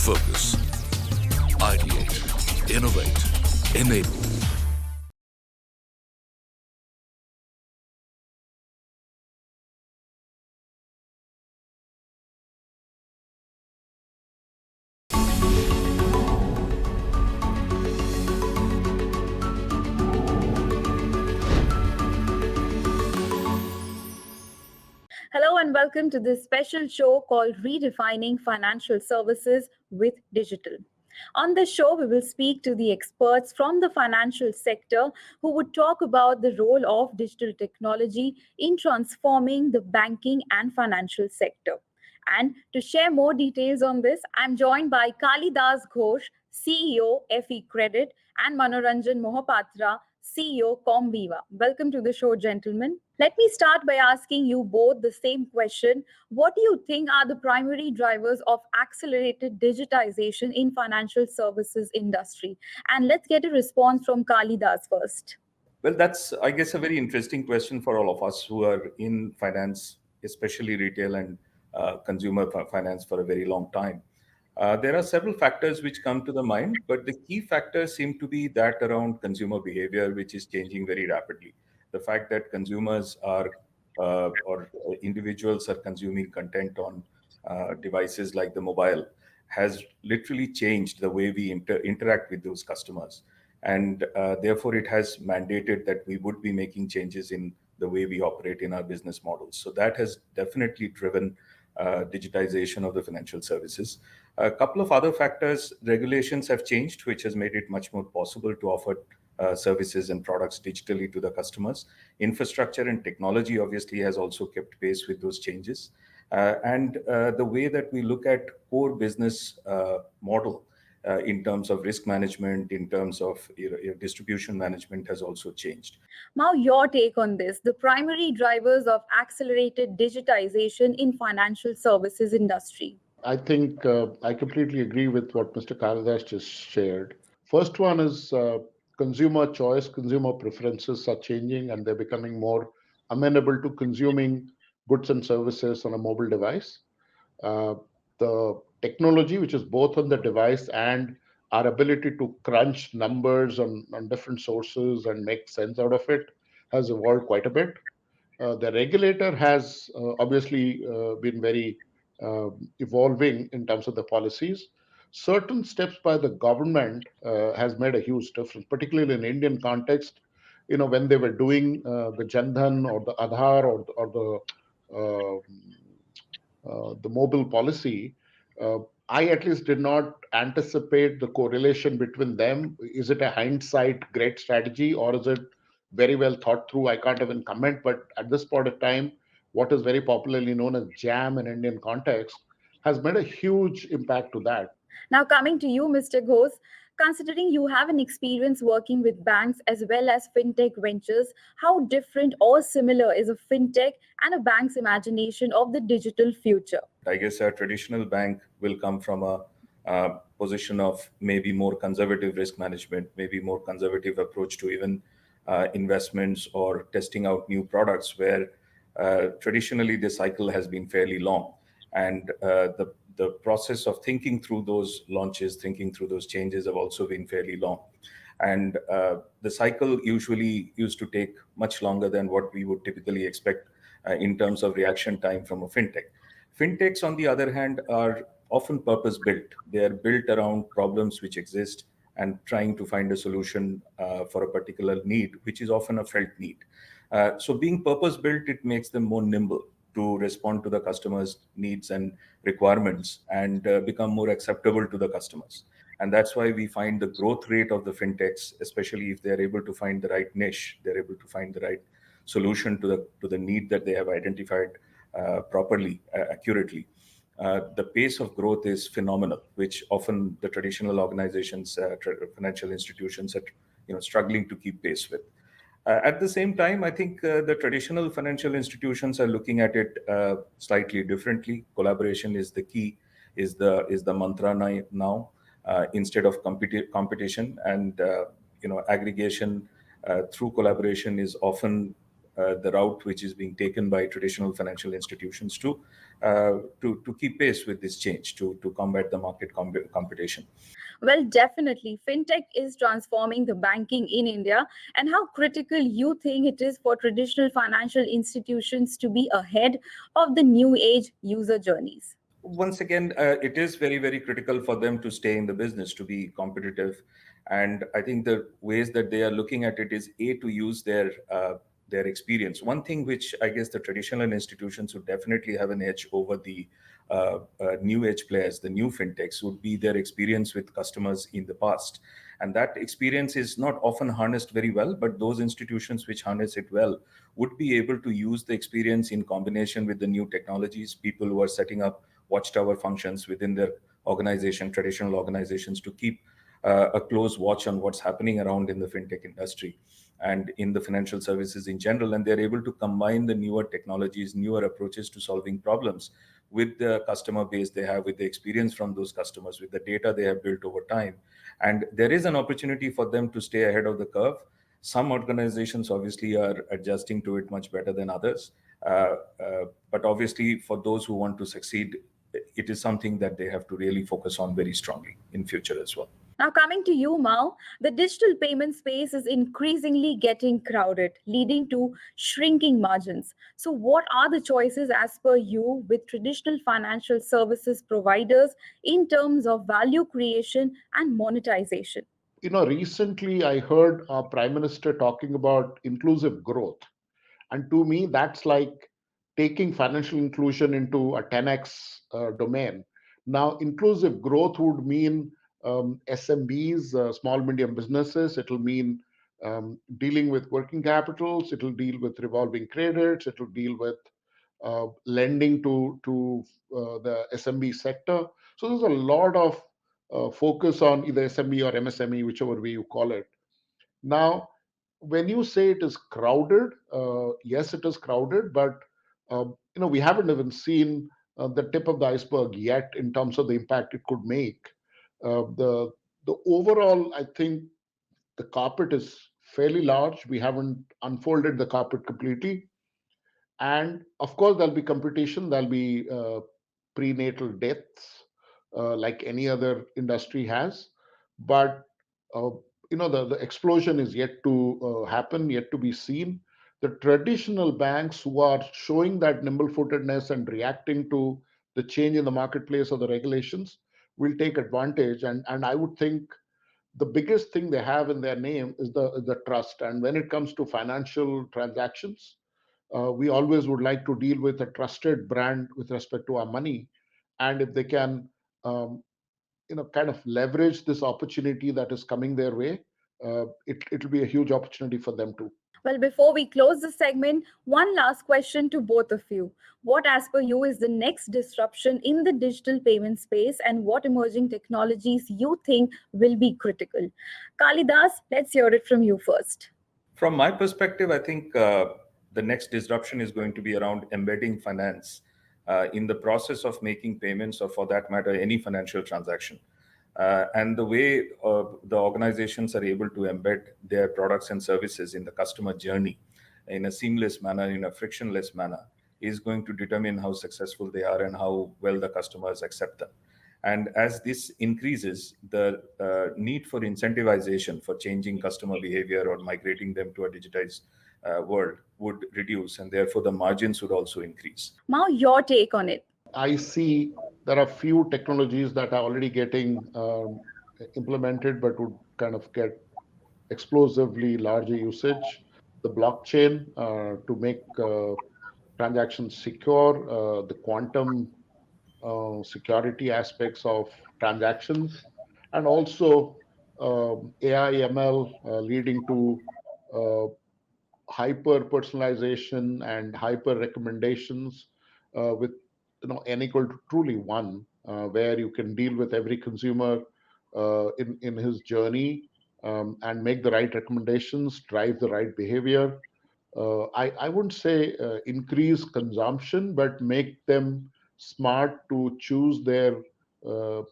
Focus. Ideate. Innovate. Enable. Hello and welcome to this special show called Redefining Financial Services with Digital. On this show, we will speak to the experts from the financial sector who would talk about the role of digital technology in transforming the banking and financial sector. And to share more details on this, I'm joined by Kalidas Ghose, CEO, FE Credit, and Manoranjan Mohapatra, CEO, Comviva. Welcome to the show, gentlemen. Let me start by asking you both the same question. What do you think are the primary drivers of accelerated digitization in financial services industry? And let's get a response from Kalidas first. Well, that's, I guess, a very interesting question for all of us who are in finance, especially retail and consumer finance for a very long time. There are several factors which come to the mind, but the key factors seem to be that around consumer behavior, which is changing very rapidly. The fact that consumers are or individuals are consuming content on devices like the mobile has literally changed the way we interact with those customers. And therefore, it has mandated that we would be making changes in the way we operate in our business models. So that has definitely driven digitization of the financial services. A couple of other factors, regulations have changed, which has made it much more possible to offer services and products digitally to the customers. Infrastructure and technology obviously has also kept pace with those changes. And the way that we look at core business model in terms of risk management, in terms of distribution management has also changed. Now, your take on this, the primary drivers of accelerated digitization in financial services industry. I think I completely agree with what Mr. Kalidas just shared. First one is consumer choice, consumer preferences are changing and they're becoming more amenable to consuming goods and services on a mobile device. The technology, which is both on the device and our ability to crunch numbers on different sources and make sense out of it, has evolved quite a bit. The regulator has obviously been very evolving in terms of the policies. Certain steps by the government has made a huge difference, particularly in Indian context. When they were doing the Jan Dhan or the Aadhaar or the mobile policy, I at least did not anticipate the correlation between them. Is it a hindsight great strategy or is it very well thought through? I can't even comment, but at this point of time, what is very popularly known as JAM in Indian context has made a huge impact to that. Now, coming to you, Mr. Ghose, considering you have an experience working with banks as well as fintech ventures, how different or similar is a fintech and a bank's imagination of the digital future? I guess a traditional bank will come from a position of maybe more conservative risk management, maybe more conservative approach to even investments or testing out new products, where traditionally the cycle has been fairly long. And the process of thinking through those launches, thinking through those changes have also been fairly long. And the cycle usually used to take much longer than what we would typically expect in terms of reaction time from a fintech. Fintechs, on the other hand, are often purpose-built. They are built around problems which exist and trying to find a solution for a particular need, which is often a felt need. So being purpose-built, it makes them more nimble to respond to the customer's needs and requirements and become more acceptable to the customers. And that's why we find the growth rate of the fintechs, especially if they're able to find the right niche, they're able to find the right solution to the need that they have identified properly, accurately. The pace of growth is phenomenal, which often the traditional organizations, financial institutions are struggling to keep pace with. At the same time, I think the traditional financial institutions are looking at it slightly differently. Collaboration is the key, is the mantra now, instead of competition. And aggregation through collaboration is often the route which is being taken by traditional financial institutions to keep pace with this change, to combat the market competition. Well, definitely. Fintech is transforming the banking in India. And how critical you think it is for traditional financial institutions to be ahead of the new age user journeys? Once again, it is very, very critical for them to stay in the business, to be competitive. And I think the ways that they are looking at it is to use their experience. One thing which I guess the traditional institutions would definitely have an edge over the new age players, the new fintechs, would be their experience with customers in the past. And that experience is not often harnessed very well, but those institutions which harness it well would be able to use the experience in combination with the new technologies. People who are setting up watchtower functions within their organization, traditional organizations, to keep a close watch on what's happening around in the fintech industry and in the financial services in general. And they're able to combine the newer technologies, newer approaches to solving problems with the customer base they have, with the experience from those customers, with the data they have built over time. And there is an opportunity for them to stay ahead of the curve. Some organizations obviously are adjusting to it much better than others. But obviously, for those who want to succeed, it is something that they have to really focus on very strongly in future as well. Now, coming to you, Mao, the digital payment space is increasingly getting crowded, leading to shrinking margins. So, what are the choices as per you with traditional financial services providers in terms of value creation and monetization? Recently I heard our Prime Minister talking about inclusive growth. And to me, that's like taking financial inclusion into a 10x domain. Now, inclusive growth would mean SMBs, small medium businesses. It'll mean dealing with working capitals. It'll deal with revolving credits. It'll deal with lending to the SMB sector. So there's a lot of focus on either SME or MSME, whichever way you call it. Now, when you say it is crowded, yes, it is crowded, but we haven't even seen the tip of the iceberg yet in terms of the impact it could make. The overall, I think, the carpet is fairly large. We haven't unfolded the carpet completely, and of course, there'll be competition. There'll be prenatal deaths, like any other industry has, but uh, the explosion is yet to happen, yet to be seen. The traditional banks who are showing that nimble-footedness and reacting to the change in the marketplace or the regulations will take advantage. And I would think the biggest thing they have in their name is the trust. And when it comes to financial transactions, we always would like to deal with a trusted brand with respect to our money. And if they can kind of leverage this opportunity that is coming their way, it'll be a huge opportunity for them too. Well, before we close the segment, one last question to both of you. What, as per you, is the next disruption in the digital payment space, and what emerging technologies you think will be critical? Kalidas, let's hear it from you first. From my perspective, I think the next disruption is going to be around embedding finance in the process of making payments, or for that matter, any financial transaction. And the way the organizations are able to embed their products and services in the customer journey in a seamless manner, in a frictionless manner, is going to determine how successful they are and how well the customers accept them. And as this increases, the need for incentivization for changing customer behavior or migrating them to a digitized world would reduce, and therefore the margins would also increase. Mao, your take on it. I see there are few technologies that are already getting implemented, but would kind of get explosively larger usage. The blockchain to make transactions secure, the quantum security aspects of transactions, and also AI ML leading to uh, hyper personalization and hyper recommendations with n equal to truly one, where you can deal with every consumer in his journey, and make the right recommendations, drive the right behavior. I wouldn't say increase consumption, but make them smart to choose their uh,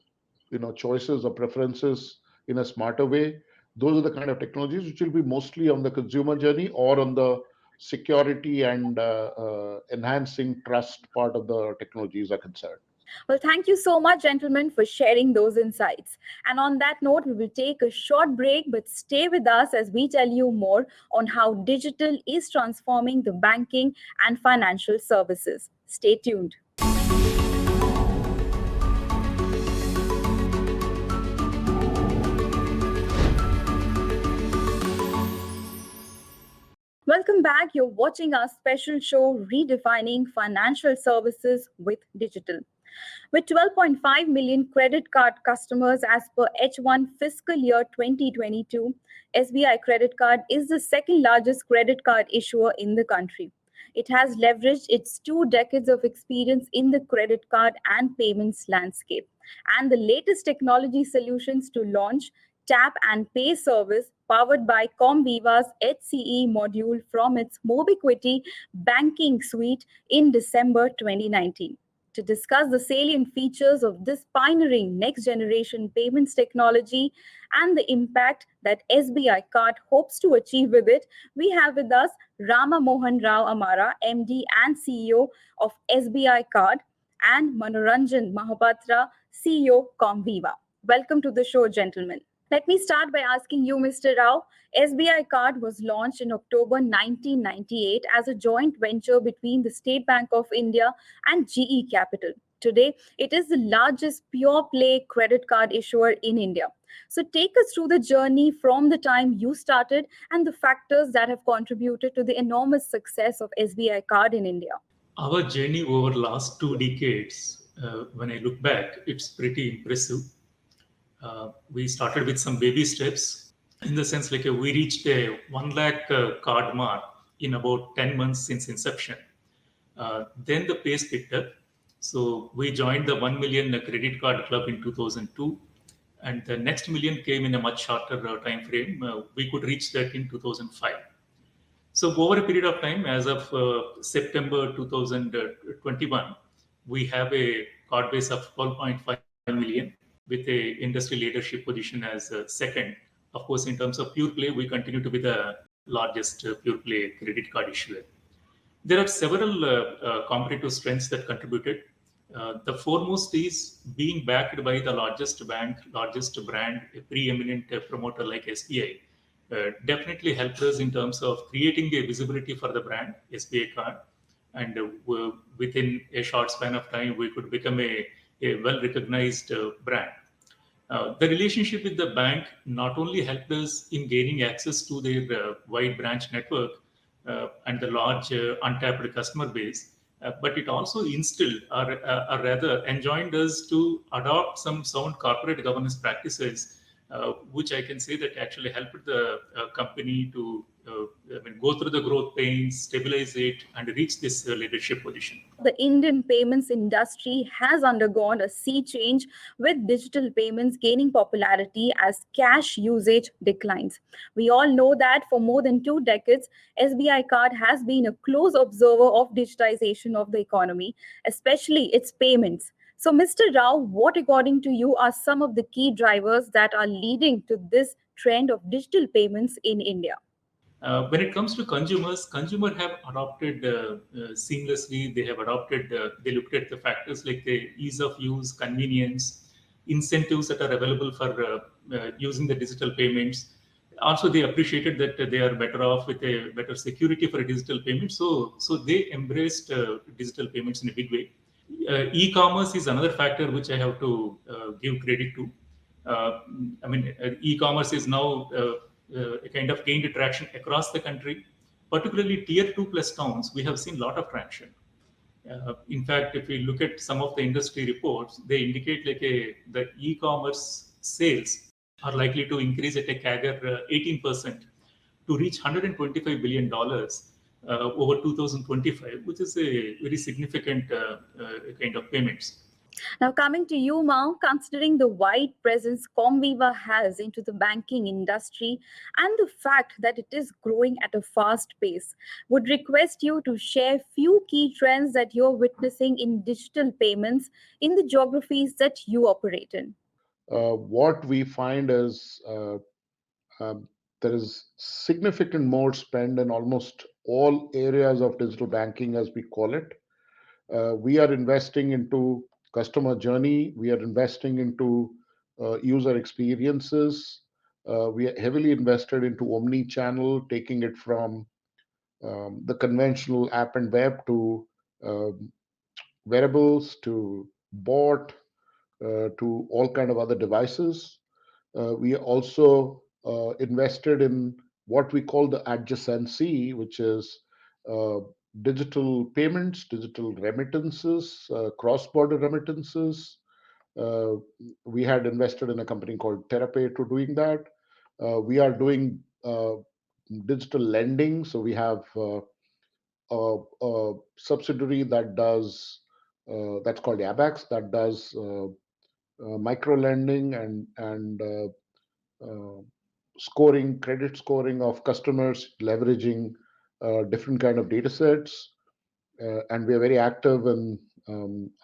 choices or preferences in a smarter way. Those are the kind of technologies which will be mostly on the consumer journey or on the security and enhancing trust part of the technologies are concerned. Well, thank you so much, gentlemen, for sharing those insights. And on that note, we will take a short break, but stay with us as we tell you more on how digital is transforming the banking and financial services. Stay tuned. Welcome back. You're watching our special show, Redefining Financial Services with Digital. With 12.5 million credit card customers as per H1 fiscal year 2022, SBI Credit Card is the second largest credit card issuer in the country. It has leveraged its 2 decades of experience in the credit card and payments landscape and the latest technology solutions to launch Tap and Pay service powered by Comviva's HCE module from its Mobiquity banking suite in December 2019. To discuss the salient features of this pioneering next-generation payments technology and the impact that SBI Card hopes to achieve with it, we have with us Rama Mohan Rao Amara, MD and CEO of SBI Card, and Manoranjan Mohapatra, CEO Comviva. Welcome to the show, gentlemen. Let me start by asking you, Mr. Rao. SBI Card was launched in October 1998 as a joint venture between the State Bank of India and GE Capital. Today, it is the largest pure-play credit card issuer in India. So take us through the journey from the time you started and the factors that have contributed to the enormous success of SBI Card in India. Our journey over the last 2 decades, when I look back, it's pretty impressive. We started with some baby steps in the sense like we reached a 1 lakh card mark in about 10 months since inception. Then the pace picked up. So we joined the 1 million credit card club in 2002. And the next million came in a much shorter time frame. We could reach that in 2005. So over a period of time, as of September 2021, we have a card base of 12.5 million with a industry leadership position as second. Of course, in terms of pure play, we continue to be the largest pure play credit card issuer. There are several competitive strengths that contributed. The foremost is being backed by the largest bank, largest brand, a preeminent promoter like SBI. Definitely helped us in terms of creating a visibility for the brand, SBI Card. And within a short span of time, we could become a well-recognized brand. The relationship with the bank not only helped us in gaining access to their wide branch network and the large untapped customer base, but it also instilled or rather enjoined us to adopt some sound corporate governance practices, which I can say that actually helped the company to go through the growth pains, stabilize it, and reach this leadership position. The Indian payments industry has undergone a sea change with digital payments gaining popularity as cash usage declines. We all know that for more than 2 decades, SBI Card has been a close observer of digitization of the economy, especially its payments. So, Mr. Rao, what according to you are some of the key drivers that are leading to this trend of digital payments in India? When it comes to consumers have adopted seamlessly. They have adopted, they looked at the factors like the ease of use, convenience, incentives that are available for using the digital payments. Also, they appreciated that they are better off with a better security for a digital payment. So they embraced digital payments in a big way. E-commerce is another factor which I have to give credit to. E-commerce is now a kind of gained traction across the country, particularly tier 2 plus towns. We have seen a lot of traction. In fact, if we look at some of the industry reports, they indicate like the e-commerce sales are likely to increase at a CAGR 18% to reach $125 billion over 2025, which is a very significant kind of payments. Now, coming to you, Mao, considering the wide presence Comviva has into the banking industry and the fact that it is growing at a fast pace, would request you to share few key trends that you're witnessing in digital payments in the geographies that you operate in. What we find is there there is significant more spend in almost all areas of digital banking, as we call it. We are investing into customer journey. We are investing into user experiences. We are heavily invested into omni-channel, taking it from the conventional app and web to um, wearables to bot to all kind of other devices. We also invested in what we call the adjacency, which is uh, digital payments, digital remittances, cross-border remittances. Uh, we had invested in a company called Therapay to doing that. We are doing digital lending, so we have a subsidiary that does that's called Abax that does micro lending and scoring, credit scoring of customers, leveraging different kind of data sets. And we are very active in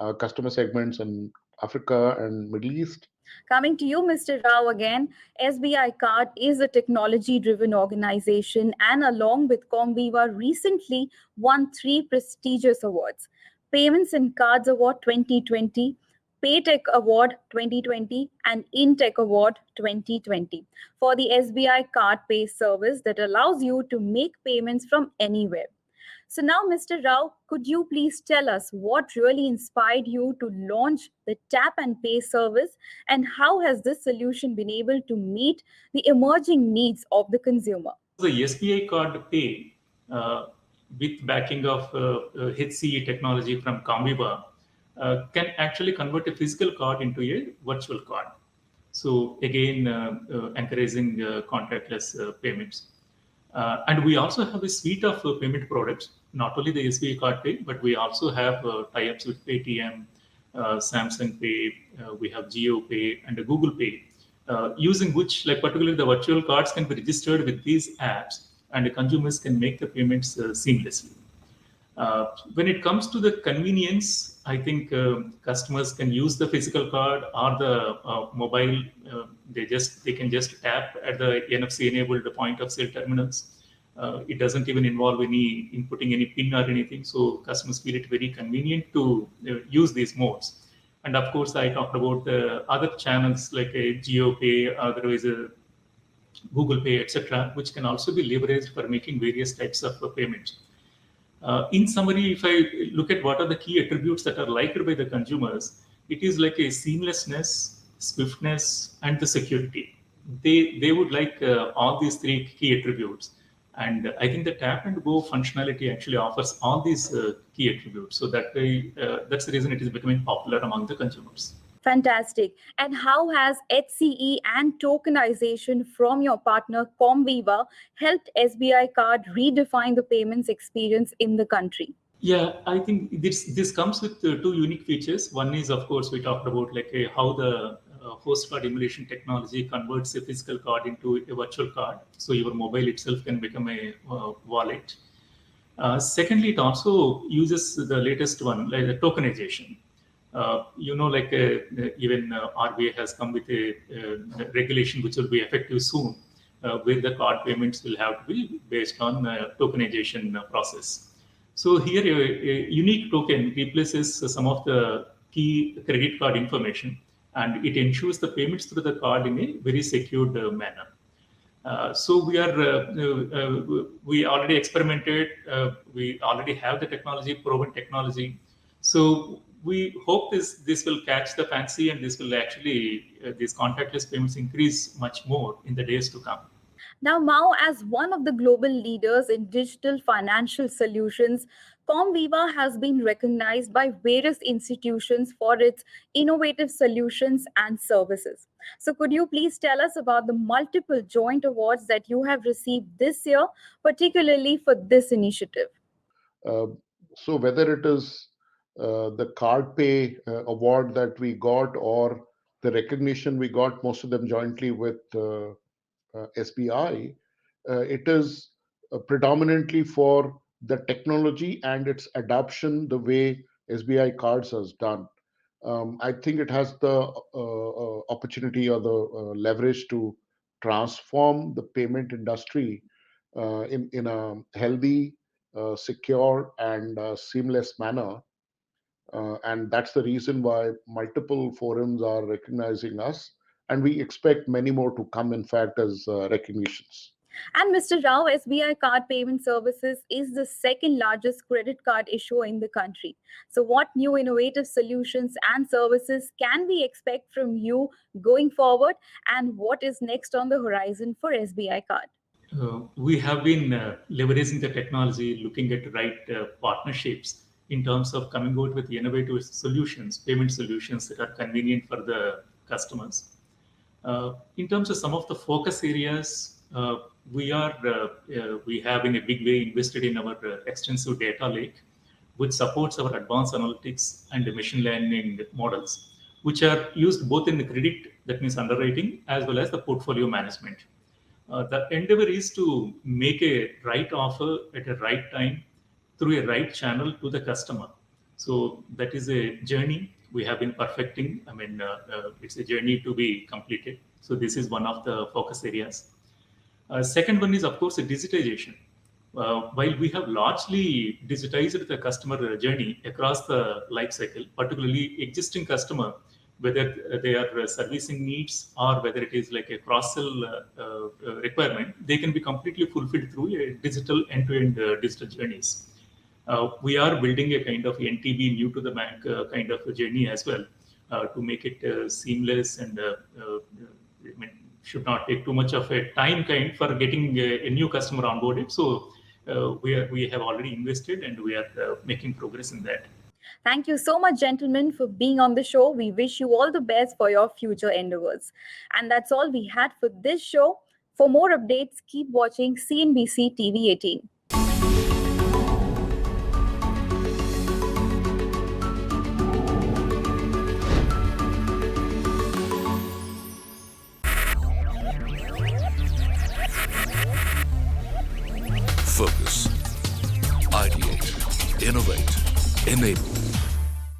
our customer segments in Africa and Middle East. Coming to you, Mr. Rao again, SBI Card is a technology-driven organization and along with Comviva recently won 3 prestigious awards. Payments and Cards Award 2020, PayTech Award 2020 and InTech Award 2020 for the SBI Card Pay service that allows you to make payments from anywhere. So now, Mr. Rao, could you please tell us what really inspired you to launch the Tap and Pay service and how has this solution been able to meet the emerging needs of the consumer? The SBI Card Pay, with backing of HCE technology from Comviva, can actually convert a physical card into a virtual card. So again, encouraging contactless payments. And we also have a suite of payment products, not only the SBI Card Pay, but we also have tie-ups with Paytm, Samsung Pay, we have GeoPay and Google Pay, using which, like particularly the virtual cards can be registered with these apps and the consumers can make the payments seamlessly. When it comes to the convenience, I think customers can use the physical card or the mobile. They can just tap at the NFC-enabled point of sale terminals. It doesn't even involve any inputting any PIN or anything, so customers feel it very convenient to use these modes. And of course, I talked about the other channels like a GeoPay, otherwise Google Pay, etc., which can also be leveraged for making various types of payments. In summary, if I look at what are the key attributes that are liked by the consumers, it is like a seamlessness, swiftness, and the security. They would like all these 3 key attributes. And I think the tap and go functionality actually offers all these key attributes. So that's the reason it is becoming popular among the consumers. Fantastic. And how has HCE and tokenization from your partner Comviva helped SBI Card redefine the payments experience in the country? Yeah, I think this comes with 2 unique features. One is, of course, we talked about like how the host card emulation technology converts a physical card into a virtual card. So your mobile itself can become a wallet. Secondly, it also uses the latest one, like the tokenization. Even RBI has come with a regulation which will be effective soon, where the card payments will have to be based on tokenization process. So here a unique token replaces some of the key credit card information, and it ensures the payments through the card in a very secured manner. So we already experimented. We already have the technology, proven technology. So we hope this will catch the fancy, and this will actually these contactless payments increase much more in the days to come. Now, Mao, as one of the global leaders in digital financial solutions, Comviva has been recognized by various institutions for its innovative solutions and services. So could you please tell us about the multiple joint awards that you have received this year, particularly for this initiative? So whether it is the Card Pay award that we got or the recognition we got, most of them jointly with SBI, it is predominantly for the technology and its adoption the way SBI Cards has done. I think it has the opportunity or the leverage to transform the payment industry in a healthy, secure, and seamless manner. And that's the reason why multiple forums are recognizing us. And we expect many more to come, in fact, as recognitions. And Mr. Rao, SBI Card Payment Services is the second largest credit card issuer in the country. So, what new innovative solutions and services can we expect from you going forward? And what is next on the horizon for SBI Card? We have been leveraging the technology, looking at right partnerships in terms of coming out with innovative solutions, payment solutions that are convenient for the customers. In terms of some of the focus areas, we have in a big way invested in our extensive data lake, which supports our advanced analytics and machine learning models, which are used both in the credit, that means underwriting, as well as the portfolio management. The endeavor is to make a right offer at a right time through a right channel to the customer. So that is a journey we have been perfecting. I mean, it's a journey to be completed. So this is one of the focus areas. Second one is, of course, digitization. While we have largely digitized the customer journey across the life cycle, particularly existing customer, whether they are servicing needs or whether it is like a cross-sell requirement, they can be completely fulfilled through a digital end-to-end digital journeys. We are building a kind of NTB, new to the bank kind of a journey as well, to make it seamless and I mean, should not take too much of a time kind for getting a new customer onboarded. So we have already invested and we are making progress in that. Thank you so much, gentlemen, for being on the show. We wish you all the best for your future endeavors. And that's all we had for this show. For more updates, keep watching CNBC TV 18. Focus. Ideate. Innovate. Enable.